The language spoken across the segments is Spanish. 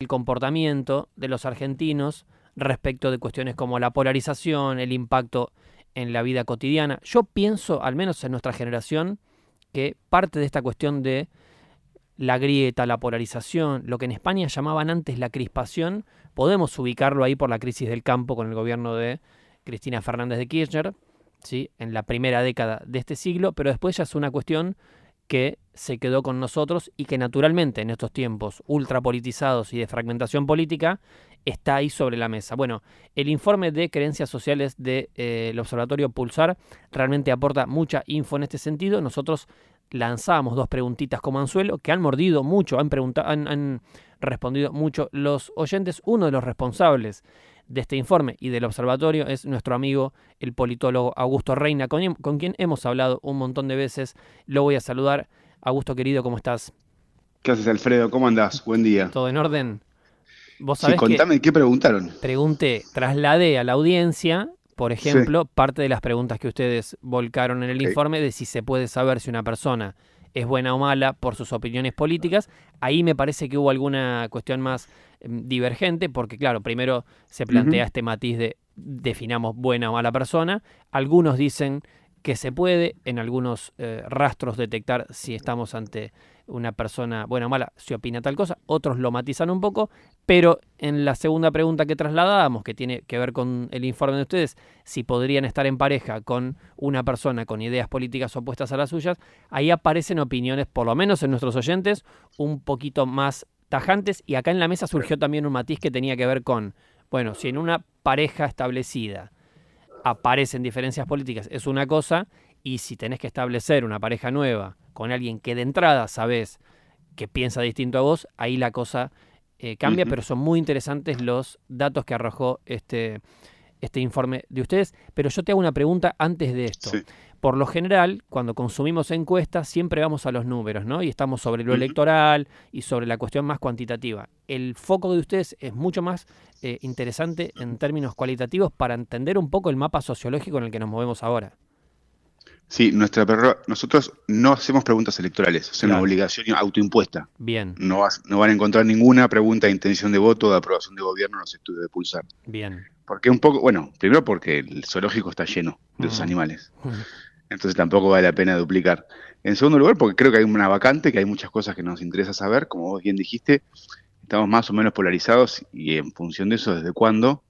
el comportamiento de los argentinos respecto de cuestiones como la polarización, el impacto en la vida cotidiana. Yo pienso, al menos en nuestra generación, que parte de esta cuestión de la grieta, la polarización, lo que en España llamaban antes la crispación, podemos ubicarlo ahí por la crisis del campo con el gobierno de Cristina Fernández de Kirchner, ¿sí?, en la primera década de este siglo, pero después ya es una cuestión que se quedó con nosotros y que naturalmente en estos tiempos ultrapolitizados y de fragmentación política está ahí sobre la mesa. Bueno, el informe de creencias sociales del Observatorio Pulsar realmente aporta mucha info en este sentido. Nosotros lanzamos dos preguntitas como anzuelo que han mordido mucho, han respondido mucho los oyentes. Uno de los responsables de este informe y del observatorio es nuestro amigo el politólogo Augusto Reina, con quien hemos hablado un montón de veces. Lo voy a saludar. Augusto, querido, ¿cómo estás? ¿Qué haces, Alfredo? ¿Cómo andás? Buen día. ¿Todo en orden? Vos Sí, sabés que contame, ¿qué preguntaron? trasladé a la audiencia, por Sí, ejemplo, parte de las preguntas que ustedes volcaron en el ok. informe de si se puede saber si una persona es buena o mala por sus opiniones políticas. Ahí me parece que hubo alguna cuestión más divergente, porque claro, primero se plantea Ujú. este matiz de definamos buena o mala persona. Algunos dicen que se puede en algunos rastros detectar si estamos ante una persona buena o mala, si opina tal cosa. Otros lo matizan un poco, pero en la segunda pregunta que trasladábamos, que tiene que ver con el informe de ustedes, si podrían estar en pareja con una persona con ideas políticas opuestas a las suyas, ahí aparecen opiniones, por lo menos en nuestros oyentes, un poquito más tajantes. Y acá en la mesa surgió también un matiz que tenía que ver con, bueno, si en una pareja establecida aparecen diferencias políticas es una cosa, y si tenés que establecer una pareja nueva con alguien que de entrada sabés que piensa distinto a vos, ahí la cosa cambia. Ujú. Pero son muy interesantes los datos que arrojó este informe de ustedes. Pero yo te hago una pregunta antes de esto. Sí. Por lo general, cuando consumimos encuestas, siempre vamos a los números, ¿no? Y estamos sobre lo Ujú. electoral y sobre la cuestión más cuantitativa. El foco de ustedes es mucho más interesante en términos cualitativos para entender un poco el mapa sociológico en el que nos movemos ahora. Sí, nosotros no hacemos preguntas electorales, es una Claro, obligación autoimpuesta. bien, No van a encontrar ninguna pregunta de intención de voto o de aprobación de gobierno en los estudios de Pulsar. bien. Porque un poco, bueno, primero porque el zoológico está lleno de esos Mm. animales, entonces tampoco vale la pena duplicar. En segundo lugar, porque creo que hay una vacante, que hay muchas cosas que nos interesa saber, como vos bien dijiste, estamos más o menos polarizados y en función de eso, ¿desde cuándo?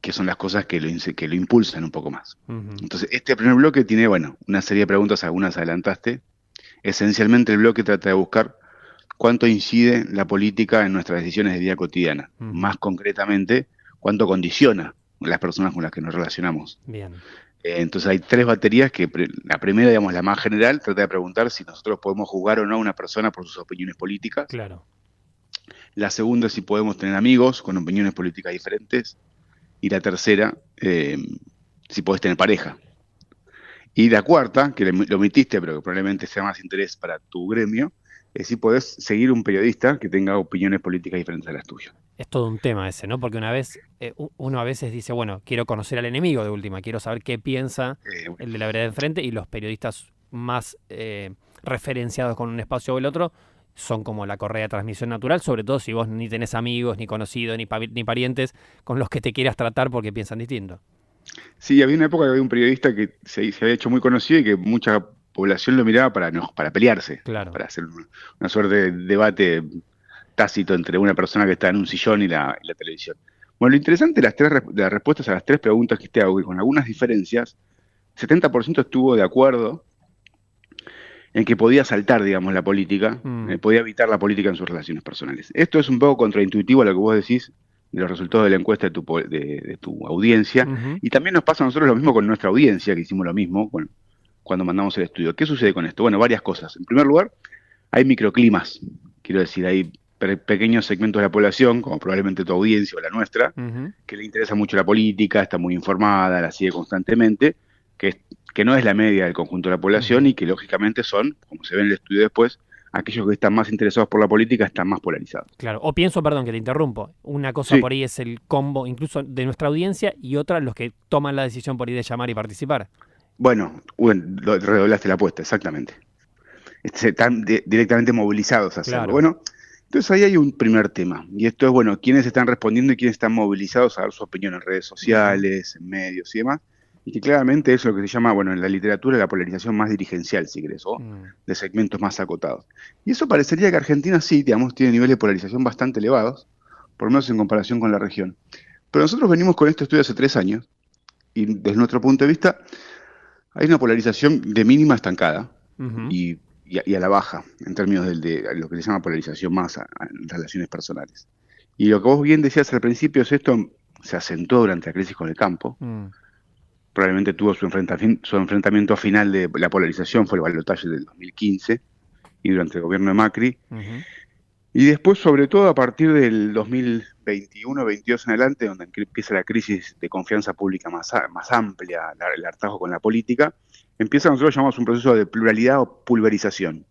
Que son las cosas que lo impulsan un poco más. Ujú. Entonces, este primer bloque tiene, bueno, una serie de preguntas, algunas adelantaste. Esencialmente el bloque trata de buscar cuánto incide la política en nuestras decisiones de vida cotidiana. Ujú. Más concretamente, cuánto condiciona las personas con las que nos relacionamos. Bien, Entonces hay tres baterías que la primera, digamos, la más general, trata de preguntar si nosotros podemos juzgar o no a una persona por sus opiniones políticas. claro. La segunda, si podemos tener amigos con opiniones políticas diferentes. Y la tercera, si podés tener pareja. Y la cuarta, que lo omitiste, pero que probablemente sea más interés para tu gremio, es si podés seguir un periodista que tenga opiniones políticas diferentes a las tuyas. Es todo un tema ese, ¿no? Porque una vez, uno a veces dice, bueno, quiero conocer al enemigo de última, quiero saber qué piensa Bueno, el de la vereda de enfrente, y los periodistas más referenciados con un espacio o el otro son como la correa de transmisión natural, sobre todo si vos ni tenés amigos, ni conocidos, ni parientes con los que te quieras tratar porque piensan distinto. sí, había una época que había un periodista que se había hecho muy conocido y que mucha población lo miraba para, no, para pelearse, Claro. para hacer una suerte de debate tácito entre una persona que está en un sillón y la televisión. Bueno, lo interesante de de las respuestas a las tres preguntas que te hago, que con algunas diferencias, 70% estuvo de acuerdo en que podía saltar, digamos, la política, Mm, podía evitar la política en sus relaciones personales. Esto es un poco contraintuitivo a lo que vos decís de los resultados de la encuesta de tu audiencia, ujú. y también nos pasa a nosotros lo mismo con nuestra audiencia, que hicimos lo mismo cuando mandamos el estudio. ¿Qué sucede con esto? Bueno, varias cosas. En primer lugar, hay microclimas, quiero decir, hay pequeños segmentos de la población, como probablemente tu audiencia o la nuestra, Ujú. que le interesa mucho la política, está muy informada, la sigue constantemente, que, que no es la media del conjunto de la población Ujú. y que lógicamente son, como se ve en el estudio después, aquellos que están más interesados por la política están más polarizados. Claro, o pienso, perdón que te interrumpo, una cosa Sí, por ahí es el combo incluso de nuestra audiencia, y otra los que toman la decisión por ahí de llamar y participar. bueno, redoblaste la apuesta, exactamente. Están directamente movilizados a hacerlo. Claro. Bueno, Entonces ahí hay un primer tema, y esto es, bueno, quiénes están respondiendo y quiénes están movilizados a dar su opinión en redes Ujú. sociales, en medios y demás, y que claramente es lo que se llama, bueno, en la literatura la polarización más dirigencial, si querés, o Mm. de segmentos más acotados. Y eso parecería que Argentina sí, digamos, tiene niveles de polarización bastante elevados, por lo menos en comparación con la región. Pero nosotros venimos con este estudio hace 3 años, y desde nuestro punto de vista hay una polarización de mínima estancada Ujú. y a la baja, en términos de lo que se llama polarización más en relaciones personales. Y lo que vos bien decías al principio es esto se acentuó durante la crisis con el campo. Mm. Probablemente tuvo su enfrentamiento final de la polarización, fue el balotaje del 2015 y durante el gobierno de Macri. Ujú. Y después, sobre todo a partir del 2021-22 en adelante, donde empieza la crisis de confianza pública más amplia, el hartazgo con la política, empieza, nosotros llamamos un proceso de pluralidad o pulverización.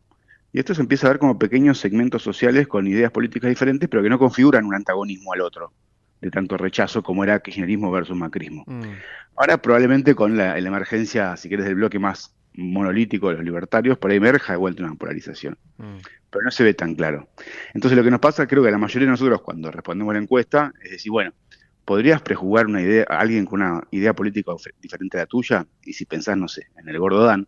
Y esto se empieza a ver como pequeños segmentos sociales con ideas políticas diferentes, pero que no configuran un antagonismo al otro, de tanto rechazo como era kirchnerismo versus macrismo. Mm. Ahora probablemente con la emergencia, si querés, del bloque más monolítico de los libertarios, por ahí emerja de vuelta una polarización, Mm. pero no se ve tan claro. Entonces lo que nos pasa, creo que a la mayoría de nosotros cuando respondemos a la encuesta, es decir, bueno, ¿podrías prejugar una idea, a alguien con una idea política diferente a la tuya? Y si pensás, no sé, en el Gordo Dan,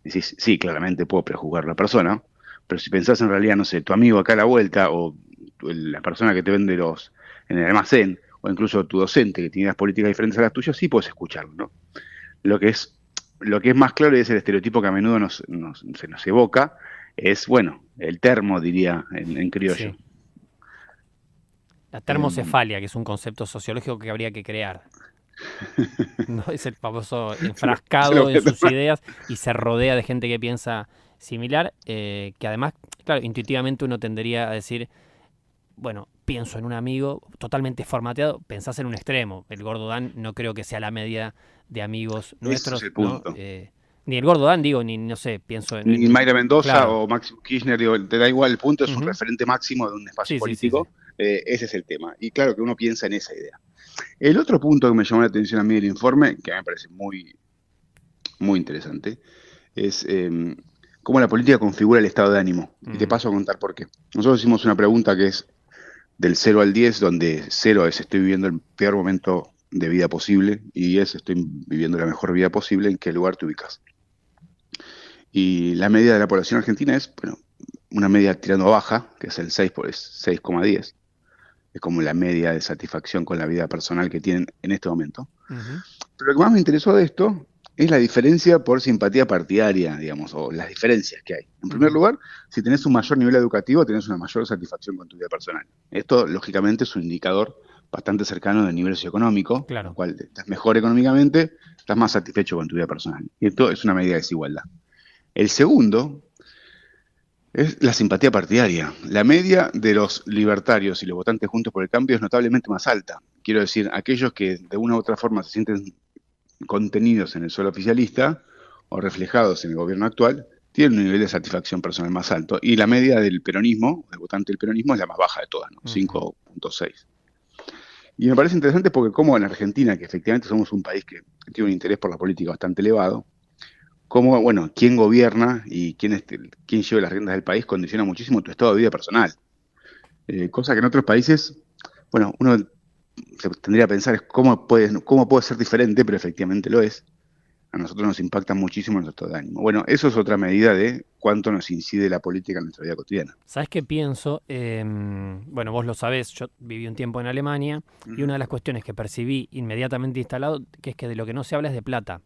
decís, sí, claramente puedo prejugar a la persona, pero si pensás en realidad, no sé, tu amigo acá a la vuelta, o la persona que te vende en el almacén, o incluso tu docente que tiene ideas políticas diferentes a las tuyas, sí puedes escucharlo, ¿no? Lo que es, lo que es más claro y es el estereotipo que a menudo se nos evoca, es, bueno, el termo, diría en criollo. Sí. La Em, termocefalia, que es un concepto sociológico que habría que crear. ¿No? Es el famoso se lo enfrascado voy en a sus tomar. ideas y se rodea de gente que piensa similar, que además, claro, intuitivamente uno tendería a decir, bueno, pienso en un amigo totalmente formateado, pensás en un extremo. El Gordo Dan no creo que sea la media de amigos Ese es nuestros, el ¿no? punto. Ni el Gordo Dan, digo, ni, no sé, pienso Ni Mayra Mendoza claro. o Máximo Kirchner, digo, te da igual, el punto es un Ujú. referente máximo de un espacio Sí, sí, sí, sí. político, ese es el tema. Y claro que uno piensa en esa idea. El otro punto que me llamó la atención a mí del informe, que a mí me parece muy, muy interesante, es cómo la política configura el estado de ánimo. Y te Mm. paso a contar por qué. Nosotros hicimos una pregunta que es del 0 al 10, donde 0 es estoy viviendo el peor momento de vida posible y 10 estoy viviendo la mejor vida posible, ¿en qué lugar te ubicas? Y la media de la población argentina es, bueno, una media tirando a baja, que es el 6 es 6,10. Es como la media de satisfacción con la vida personal que tienen en este momento. Ujú. Pero lo que más me interesó de esto es la diferencia por simpatía partidaria, digamos, o las diferencias que hay. En primer Ujú. lugar, si tenés un mayor nivel educativo, tenés una mayor satisfacción con tu vida personal. Esto, lógicamente, es un indicador bastante cercano del nivel socioeconómico, con lo Claro. cual estás mejor económicamente, estás más satisfecho con tu vida personal. Y esto es una medida de desigualdad. El segundo es la simpatía partidaria. La media de los libertarios y los votantes Juntos por el Cambio es notablemente más alta. Quiero decir, aquellos que de una u otra forma se sienten contenidos en el suelo oficialista o reflejados en el gobierno actual, tienen un nivel de satisfacción personal más alto. Y la media del peronismo, del votante del peronismo, es la más baja de todas, ¿no? Ujú. 5,6. Y me parece interesante porque como en Argentina, que efectivamente somos un país que tiene un interés por la política bastante elevado, cómo, bueno, quién gobierna y quién lleva las riendas del país condiciona muchísimo tu estado de vida personal. Cosa que en otros países, bueno, uno se tendría que pensar es cómo puede ser diferente, pero efectivamente lo es. A nosotros nos impacta muchísimo en nuestro estado de ánimo. Bueno, eso es otra medida de cuánto nos incide la política en nuestra vida cotidiana. ¿Sabes qué pienso? Bueno, vos lo sabés, yo viví un tiempo en Alemania y Ujú. una de las cuestiones que percibí inmediatamente instalado, que es que de lo que no se habla es de plata.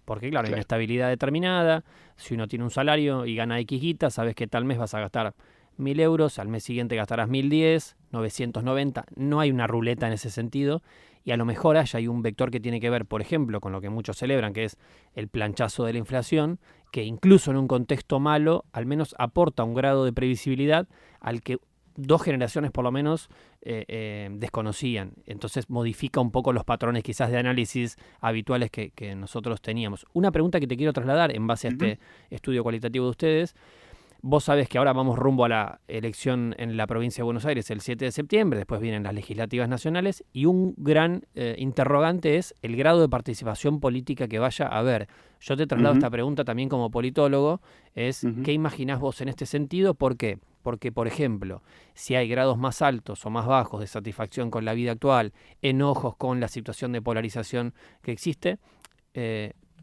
Porque claro, hay una Claro. estabilidad determinada, si uno tiene un salario y gana X guita, sabes que tal mes vas a gastar 1.000 euros, al mes siguiente gastarás 1.010, 990, no hay una ruleta en ese sentido, y a lo mejor hay un vector que tiene que ver, por ejemplo, con lo que muchos celebran, que es el planchazo de la inflación, que incluso en un contexto malo, al menos aporta un grado de previsibilidad al que dos generaciones por lo menos desconocían. Entonces modifica un poco los patrones quizás de análisis habituales que nosotros teníamos. Una pregunta que te quiero trasladar en base a Ujú. este estudio cualitativo de ustedes. Vos sabés que ahora vamos rumbo a la elección en la provincia de Buenos Aires el 7 de septiembre, después vienen las legislativas nacionales y un gran interrogante es el grado de participación política que vaya a haber. Yo te traslado Ujú. esta pregunta también como politólogo, es Ujú. ¿qué imaginás vos en este sentido? ¿Por qué? porque, por ejemplo, si hay grados más altos o más bajos de satisfacción con la vida actual, enojos con la situación de polarización que existe,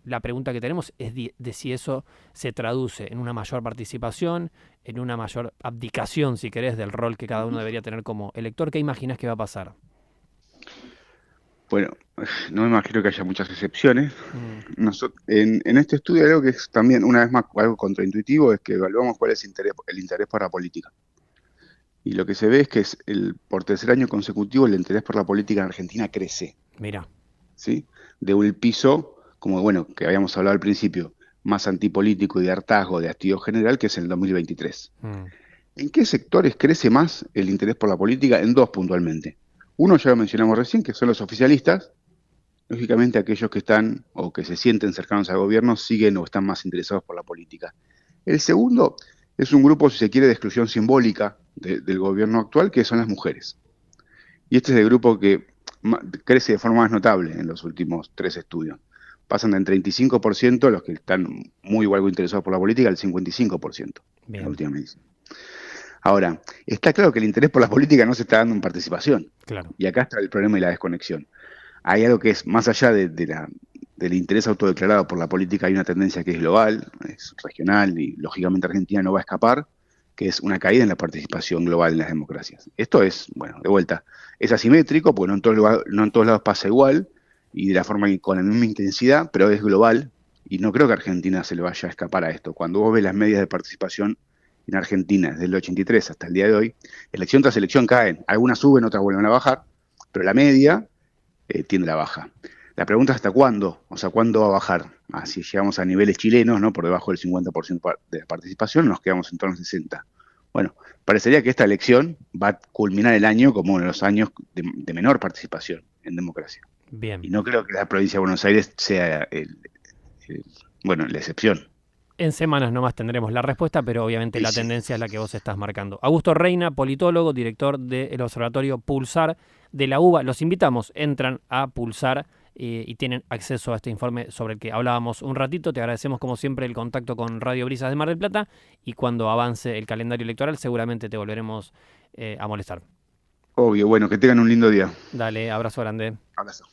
la pregunta que tenemos es de si eso se traduce en una mayor participación, en una mayor abdicación, si querés, del rol que cada uno debería tener como elector. ¿Qué imaginas que va a pasar? Bueno, no me imagino que haya muchas excepciones. En este estudio hay algo que es también, una vez más, algo contraintuitivo, es que evaluamos cuál es el interés por la política. Y lo que se ve es que por tercer año consecutivo el interés por la política en Argentina crece, Mira, ¿sí? De un piso, como bueno, que habíamos hablado al principio, más antipolítico y de hartazgo, de hastío general, que es en el 2023. ¿En qué sectores crece más el interés por la política? En dos puntualmente. Uno ya lo mencionamos recién, que son los oficialistas. Lógicamente aquellos que están o que se sienten cercanos al gobierno siguen o están más interesados por la política. El segundo es un grupo, si se quiere, de exclusión simbólica del gobierno actual, que son las mujeres. Y este es el grupo que crece de forma más notable en los últimos 3 estudios. Pasan del 35% los que están muy o algo interesados por la política al 55% en la última medición. Ahora, está claro que el interés por la política no se está dando en participación. claro. Y acá está el problema y la desconexión. Hay algo que es más allá del interés autodeclarado por la política, hay una tendencia que es global, es regional y lógicamente Argentina no va a escapar, que es una caída en la participación global en las democracias. Esto es, bueno, de vuelta, es asimétrico porque no en todos lados pasa igual y de la forma con la misma intensidad, pero es global y no creo que Argentina se le vaya a escapar a esto. Cuando vos ves las medias de participación en Argentina desde el 83 hasta el día de hoy, elección tras elección caen, algunas suben, otras vuelven a bajar, pero la media tiende a la baja. La pregunta es hasta cuándo, o sea, cuándo va a bajar. Si llegamos a niveles chilenos, ¿no? Por debajo del 50% de la participación, nos quedamos en torno al 60%. Bueno, parecería que esta elección va a culminar el año como uno de los años de menor participación en democracia. Bien. Y no creo que la provincia de Buenos Aires sea la excepción. En semanas nomás tendremos la respuesta, pero obviamente Y la sí. tendencia es la que vos estás marcando. Augusto Reina, politólogo, director del Observatorio Pulsar de la UBA. Los invitamos, entran a Pulsar y tienen acceso a este informe sobre el que hablábamos un ratito. Te agradecemos como siempre el contacto con Radio Brisas de Mar del Plata y cuando avance el calendario electoral seguramente te volveremos a molestar. Obvio, bueno, que tengan un lindo día. Dale, abrazo grande. Abrazo.